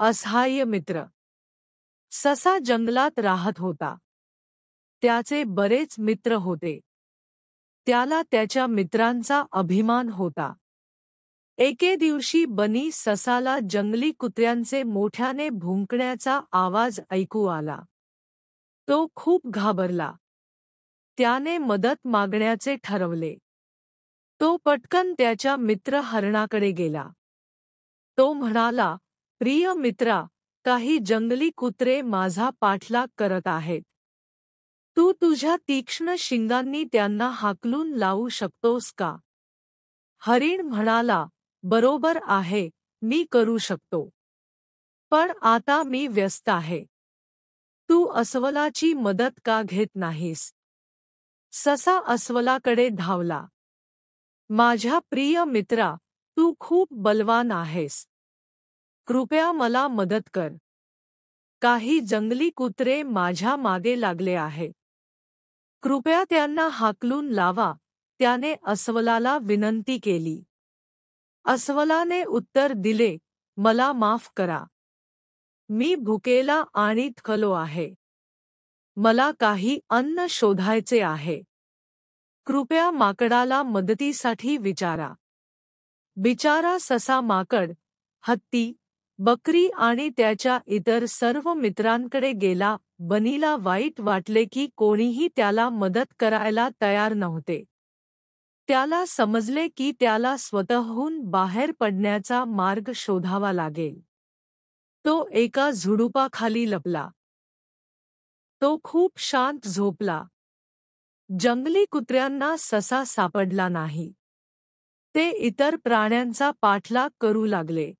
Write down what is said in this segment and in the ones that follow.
असहाय्य मित्र. ससा जंगलात राहत होता. त्याचे बरेच मित्र होते. त्याला त्याच्या मित्रांचा अभिमान होता. एके दिवशी बनी ससाला जंगली कुत्र्यांचे मोठ्याने भुंकण्याचा आवाज ऐकू आला. तो खूप घाबरला. त्याने मदत मागण्याचे ठरवले. तो पटकन त्याच्या मित्र हरणाकडे गेला. तो म्हणाला, प्रिय मित्रा, काही जंगली कुत्रे माझा पाठलाग करत आहेत. तू तुझ्या तीक्ष्ण शिंगांनी त्यांना हाकलून लावू शकतोस का? हरीण म्हणाला, बरोबर आहे, मी करू शकतो. पण आता मी व्यस्त आहे. तू अस्वलाची मदत का घेत नाहीस? ससा अस्वलाकडे धावला. माझ्या प्रिय मित्रा, तू खूप बलवान आहेस. कृपया मला मदत कर. काही जंगली कुत्रे माझ्या मागे लागले आहेत. कृपया त्यांना हाकलून लावा, त्याने अस्वलाला विनंती केली. अस्वलाने उत्तर दिले, मला माफ करा. मी भुकेला आणि थकलो आहे. मला काही अन्न शोधायचे आहे. कृपया माकडाला मदतीसाठी विचारा. बिचारा ससा माकड, हत्ती, बकरी आणि त्याच्या इतर सर्व मित्रांकडे गेला. बनीला वाईट वाटले की कोणीही त्याला मदत करायला तयार नव्हते. त्याला समजले की त्याला स्वतःहून बाहेर पडण्याचा मार्ग शोधावा लागेल. तो एका झुडुपाखाली लपला. तो खूप शांत झोपला. जंगली कुत्र्यांना ससा सापडला नाही. ते इतर प्राण्यांचा पाठलाग करू लागले.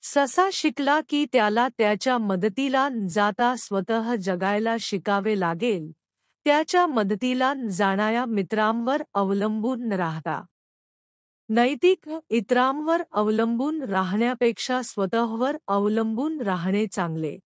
ससा शिकला की त्याला त्याच्या मदतीला जाता स्वतः जगायला शिकावे लागेल. त्याच्या मदतीला जाणाऱ्या मित्रांवर अवलंबून राहता. नैतिक इतरांवर अवलंबून राहण्यापेक्षा स्वतःवर अवलंबून राहणे चांगले.